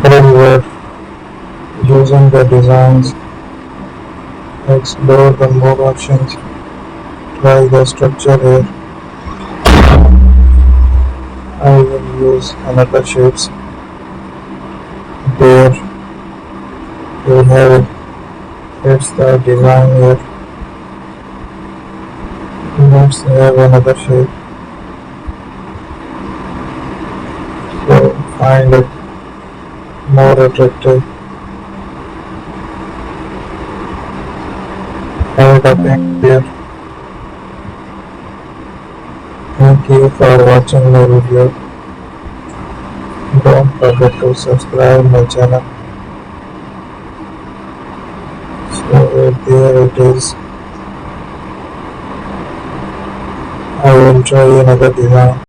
Everywhere, using the designs, explore the more options, try the structure here. I will use another shapes. There you have it. It's the design here. Let's have another shape. So find it more attractive. Have it up there. Thank you for watching my video. Don't forget to subscribe my channel. So there it is. I will try another design.